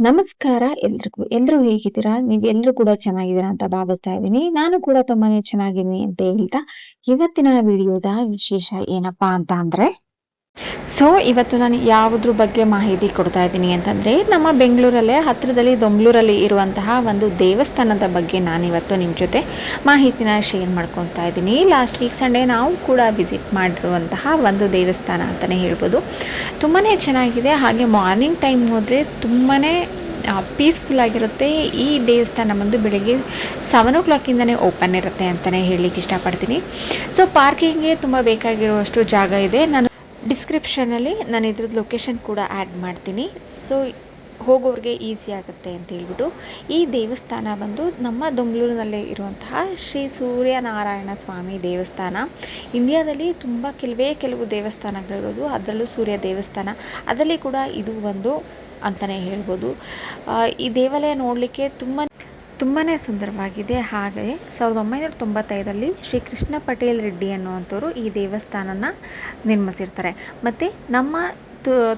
ನಮಸ್ಕಾರ ಎಲ್ರಿಗೂ. ಎಲ್ರೂ ಹೇಗಿದ್ದೀರಾ? ನೀವೆಲ್ಲರೂ ಕೂಡ ಚೆನ್ನಾಗಿದ್ದೀರಾ ಅಂತ ಭಾವಿಸ್ತಾ ಇದ್ದೀನಿ. ನಾನು ಕೂಡ ತುಂಬಾನೇ ಚೆನ್ನಾಗಿದ್ದೀನಿ ಅಂತ ಹೇಳ್ತಾ, ಇವತ್ತಿನ ವಿಡಿಯೋದ ವಿಶೇಷ ಏನಪ್ಪಾ ಅಂತ ಅಂದ್ರೆ, ಇವತ್ತು ನಾನು ಯಾವುದ್ರ ಬಗ್ಗೆ ಮಾಹಿತಿ ಕೊಡ್ತಾ ಇದ್ದೀನಿ ಅಂತಂದರೆ, ನಮ್ಮ ಬೆಂಗಳೂರಲ್ಲೇ ಹತ್ತಿರದಲ್ಲಿ ದೊಂಬಲೂರಲ್ಲಿ ಇರುವಂತಹ ಒಂದು ದೇವಸ್ಥಾನದ ಬಗ್ಗೆ ನಾನಿವತ್ತು ನಿಮ್ಮ ಜೊತೆ ಮಾಹಿತಿನ ಶೇರ್ ಮಾಡ್ಕೊತಾ ಇದ್ದೀನಿ. ಲಾಸ್ಟ್ ವೀಕ್ ಸಂಡೇ ನಾವು ಕೂಡ ವಿಸಿಟ್ ಮಾಡಿರುವಂತಹ ಒಂದು ದೇವಸ್ಥಾನ ಅಂತಲೇ ಹೇಳ್ಬೋದು. ತುಂಬಾ ಚೆನ್ನಾಗಿದೆ. ಹಾಗೆ ಮಾರ್ನಿಂಗ್ ಟೈಮ್ ಹೋದರೆ ತುಂಬಾ ಪೀಸ್ಫುಲ್ ಆಗಿರುತ್ತೆ. ಈ ದೇವಸ್ಥಾನ ಬಂದು ಬೆಳಗ್ಗೆ 7 o'clock ಓಪನ್ ಇರುತ್ತೆ ಅಂತಲೇ ಹೇಳಲಿಕ್ಕೆ ಇಷ್ಟಪಡ್ತೀನಿ. ಪಾರ್ಕಿಂಗ್ಗೆ ತುಂಬ ಬೇಕಾಗಿರುವಷ್ಟು ಜಾಗ ಇದೆ. ನಾನು ಡಿಸ್ಕ್ರಿಪ್ಷನಲ್ಲಿ ನಾನು ಇದ್ರದ್ದು ಲೊಕೇಶನ್ ಕೂಡ ಆ್ಯಡ್ ಮಾಡ್ತೀನಿ. ಹೋಗೋರಿಗೆ ಈಸಿ ಆಗುತ್ತೆ ಅಂತ ಹೇಳ್ಬಿಟ್ಟು, ಈ ದೇವಸ್ಥಾನ ಬಂದು ನಮ್ಮ ದೊಂಬಲೂರಿನಲ್ಲೇ ಇರುವಂತಹ ಶ್ರೀ ಸೂರ್ಯನಾರಾಯಣ ಸ್ವಾಮಿ ದೇವಸ್ಥಾನ. ಇಂಡಿಯಾದಲ್ಲಿ ತುಂಬ ಕೆಲವು ದೇವಸ್ಥಾನಗಳಿರೋದು, ಅದರಲ್ಲೂ ಸೂರ್ಯ ದೇವಸ್ಥಾನ, ಅದರಲ್ಲಿ ಕೂಡ ಇದು ಒಂದು ಅಂತಲೇ ಹೇಳ್ಬೋದು. ಈ ದೇವಾಲಯ ನೋಡಲಿಕ್ಕೆ ತುಂಬಾ ಸುಂದರವಾಗಿದೆ. ಹಾಗೆ 1995ರಲ್ಲಿ ಶ್ರೀ ಕೃಷ್ಣ ಪಟೇಲ್ ರೆಡ್ಡಿ ಅನ್ನುವಂಥವ್ರು ಈ ದೇವಸ್ಥಾನನ ನಿರ್ಮಿಸಿರ್ತಾರೆ. ಮತ್ತು ನಮ್ಮ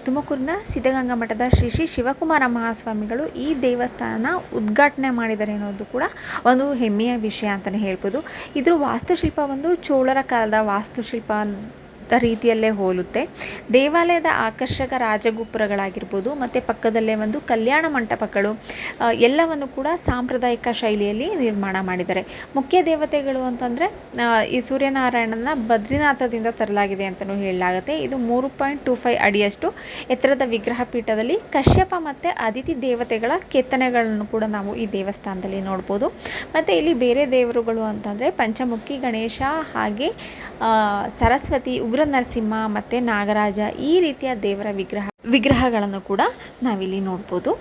ತುಮಕೂರಿನ ಸಿದ್ಧಗಂಗಾ ಮಠದ ಶ್ರೀ ಶ್ರೀ ಶಿವಕುಮಾರ ಮಹಾಸ್ವಾಮಿಗಳು ಈ ದೇವಸ್ಥಾನನ ಉದ್ಘಾಟನೆ ಮಾಡಿದ್ದಾರೆ ಅನ್ನೋದು ಕೂಡ ಒಂದು ಹೆಮ್ಮೆಯ ವಿಷಯ ಅಂತಲೇ ಹೇಳ್ಬೋದು. ಇದ್ರ ವಾಸ್ತುಶಿಲ್ಪ ಒಂದು ಚೋಳರ ಕಾಲದ ವಾಸ್ತುಶಿಲ್ಪ ರೀತಿಯಲ್ಲೇ ಹೋಲುತ್ತೆ. ದೇವಾಲಯದ ಆಕರ್ಷಕ ರಾಜಗೋಪುರಗಳಾಗಿರ್ಬೋದು, ಮತ್ತು ಪಕ್ಕದಲ್ಲೇ ಒಂದು ಕಲ್ಯಾಣ ಮಂಟಪಗಳು ಎಲ್ಲವನ್ನು ಕೂಡ ಸಾಂಪ್ರದಾಯಿಕ ಶೈಲಿಯಲ್ಲಿ ನಿರ್ಮಾಣ ಮಾಡಿದ್ದಾರೆ. ಮುಖ್ಯ ದೇವತೆಗಳು ಅಂತಂದರೆ ಈ ಸೂರ್ಯನಾರಾಯಣನ ಬದ್ರಿನಾಥದಿಂದ ತರಲಾಗಿದೆ ಅಂತಲೂ ಹೇಳಲಾಗುತ್ತೆ. ಇದು 3.25 ಅಡಿಯಷ್ಟು ಎತ್ತರದ ವಿಗ್ರಹ ಪೀಠದಲ್ಲಿ ಕಶ್ಯಪ ಮತ್ತು ಅದಿತಿ ದೇವತೆಗಳ ಕೆತ್ತನೆಗಳನ್ನು ಕೂಡ ನಾವು ಈ ದೇವಸ್ಥಾನದಲ್ಲಿ ನೋಡ್ಬೋದು. ಮತ್ತು ಇಲ್ಲಿ ಬೇರೆ ದೇವರುಗಳು ಅಂತಂದರೆ ಪಂಚಮುಖಿ ಗಣೇಶ, ಹಾಗೆ ಸರಸ್ವತಿ, ಉಗ್ರ ನರಸಿಂಹ ಮತ್ತು ನಾಗರಾಜ, ಈ ರೀತಿಯ ದೇವರ ವಿಗ್ರಹಗಳನ್ನು ಕೂಡ ನಾವಿಲ್ಲಿ ನೋಡ್ಬೋದು.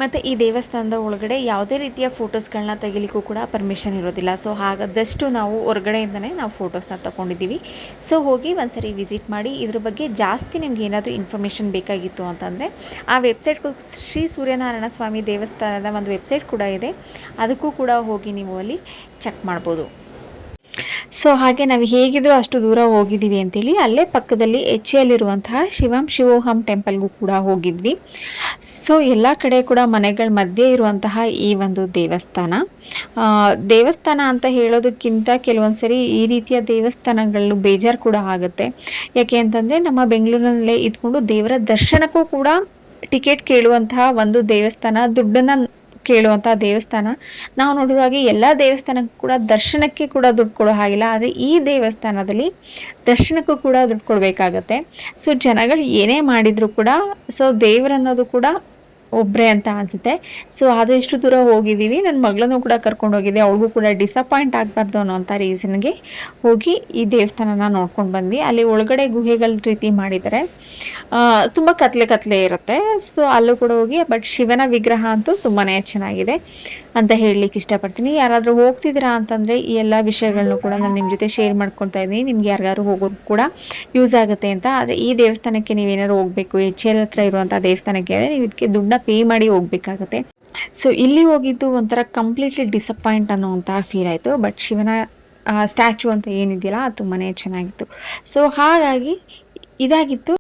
ಮತ್ತು ಈ ದೇವಸ್ಥಾನದ ಒಳಗಡೆ ಯಾವುದೇ ರೀತಿಯ ಫೋಟೋಸ್ಗಳನ್ನ ತೆಗಿಲಿಕ್ಕೂ ಕೂಡ ಪರ್ಮಿಷನ್ ಇರೋದಿಲ್ಲ. ಹಾಗಾದಷ್ಟು ನಾವು ಹೊರಗಡೆಯಿಂದನೇ ನಾವು ಫೋಟೋಸ್ನ ತಗೊಂಡಿದ್ದೀವಿ. ಹೋಗಿ ಒಂದ್ಸರಿ ವಿಸಿಟ್ ಮಾಡಿ. ಇದ್ರ ಬಗ್ಗೆ ಜಾಸ್ತಿ ನಿಮ್ಗೆ ಏನಾದರೂ ಇನ್ಫಾರ್ಮೇಷನ್ ಬೇಕಾಗಿತ್ತು ಅಂತಂದರೆ ಆ ವೆಬ್ಸೈಟ್ಗೂ, ಶ್ರೀ ಸೂರ್ಯನಾರಾಯಣ ಸ್ವಾಮಿ ದೇವಸ್ಥಾನದ ಒಂದು ವೆಬ್ಸೈಟ್ ಕೂಡ ಇದೆ, ಅದಕ್ಕೂ ಕೂಡ ಹೋಗಿ ನೀವು ಅಲ್ಲಿ ಚೆಕ್ ಮಾಡ್ಬೋದು. ಹಾಗೆ ನಾವು ಹೇಗಿದ್ರೂ ಅಷ್ಟು ದೂರ ಹೋಗಿದ್ದೀವಿ ಅಂತೇಳಿ ಅಲ್ಲೇ ಪಕ್ಕದಲ್ಲಿ ಎಚ್ಚಿಯಲ್ಲಿರುವಂತಹ ಶಿವೋಹಂ ಟೆಂಪಲ್ಗೂ ಕೂಡ ಹೋಗಿದ್ವಿ. ಎಲ್ಲ ಕಡೆ ಕೂಡ ಮನೆಗಳ ಮಧ್ಯೆ ಇರುವಂತಹ ಈ ಒಂದು ದೇವಸ್ಥಾನ ಅಂತ ಹೇಳೋದಕ್ಕಿಂತ ಕೆಲವೊಂದ್ಸರಿ ಈ ರೀತಿಯ ದೇವಸ್ಥಾನಗಳು ಬೇಜಾರು ಕೂಡ ಆಗುತ್ತೆ. ಯಾಕೆ ಅಂತಂದರೆ ನಮ್ಮ ಬೆಂಗಳೂರಿನಲ್ಲೇ ಇದ್ಕೊಂಡು ದೇವರ ದರ್ಶನಕ್ಕೂ ಕೂಡ ಟಿಕೆಟ್ ಕೇಳುವಂತಹ ಒಂದು ದೇವಸ್ಥಾನ, ದುಡ್ಡನ್ನು ಕೇಳುವಂತಹ ದೇವಸ್ಥಾನ. ನಾವು ನೋಡಿರೋ ಹಾಗೆ ಎಲ್ಲ ದೇವಸ್ಥಾನಕ್ಕೂ ಕೂಡ ದರ್ಶನಕ್ಕೆ ಕೂಡ ದುಡ್ಡು ಕೊಡೋ ಹಾಗಿಲ್ಲ, ಆದರೆ ಈ ದೇವಸ್ಥಾನದಲ್ಲಿ ದರ್ಶನಕ್ಕೂ ಕೂಡ ದುಡ್ಡು ಕೊಡಬೇಕಾಗತ್ತೆ. ಜನಗಳು ಏನೇ ಮಾಡಿದ್ರು ಕೂಡ ದೇವರನ್ನೋದು ಕೂಡ ಒಬ್ಬರೇ ಅಂತ ಅನಿಸುತ್ತೆ. ಅದು ಎಷ್ಟು ದೂರ ಹೋಗಿದ್ದೀವಿ, ನನ್ನ ಮಗಳನ್ನು ಕೂಡ ಕರ್ಕೊಂಡು ಹೋಗಿದ್ದೆ, ಅವಳಿಗೂ ಕೂಡ ಡಿಸಪಾಯಿಂಟ್ ಆಗಬಾರ್ದು ಅನ್ನೋಂಥ ರೀಸನ್ಗೆ ಹೋಗಿ ಈ ದೇವಸ್ಥಾನನ ನೋಡ್ಕೊಂಡು ಬಂದ್ವಿ. ಅಲ್ಲಿ ಒಳಗಡೆ ಗುಹೆಗಳ ರೀತಿ ಮಾಡಿದ್ದಾರೆ, ತುಂಬ ಕತ್ಲೆ ಇರುತ್ತೆ. ಅಲ್ಲೂ ಕೂಡ ಹೋಗಿ, ಬಟ್ ಶಿವನ ವಿಗ್ರಹ ಅಂತೂ ತುಂಬಾ ಚೆನ್ನಾಗಿದೆ ಅಂತ ಹೇಳಲಿಕ್ಕೆ ಇಷ್ಟಪಡ್ತೀನಿ. ಯಾರಾದರೂ ಹೋಗ್ತಿದ್ದೀರಾ ಅಂತಂದರೆ ಈ ಎಲ್ಲ ವಿಷಯಗಳನ್ನು ಕೂಡ ನಾನು ನಿಮ್ಮ ಜೊತೆ ಶೇರ್ ಮಾಡ್ಕೊತಾ ಇದ್ದೀನಿ. ನಿಮ್ಗೆ ಯಾರಿಗಾರು ಹೋಗೋದು ಕೂಡ ಯೂಸ್ ಆಗುತ್ತೆ ಅಂತ. ಆದರೆ ಈ ದೇವಸ್ಥಾನಕ್ಕೆ ನೀವೇನಾದ್ರು ಹೋಗಬೇಕು, HL ಹತ್ರ ಇರುವಂಥ ದೇವಸ್ಥಾನಕ್ಕೆ ನೀವು ಇದಕ್ಕೆ ದುಡ್ಡನ್ನ ಪೇ ಮಾಡಿ ಹೋಗ್ಬೇಕಾಗತ್ತೆ. ಇಲ್ಲಿ ಹೋಗಿದ್ದು ಒಂಥರ ಕಂಪ್ಲೀಟ್ಲಿ ಡಿಸಪಾಯಿಂಟ್ ಅನ್ನೋವಂತಹ ಫೀಲ್ ಆಯಿತು. ಬಟ್ ಶಿವನ ಸ್ಟ್ಯಾಚು ಅಂತ ಏನಿದೆಯಲ್ಲ ಅದು ತುಂಬಾ ಚೆನ್ನಾಗಿತ್ತು. ಹಾಗಾಗಿ ಇದಾಗಿತ್ತು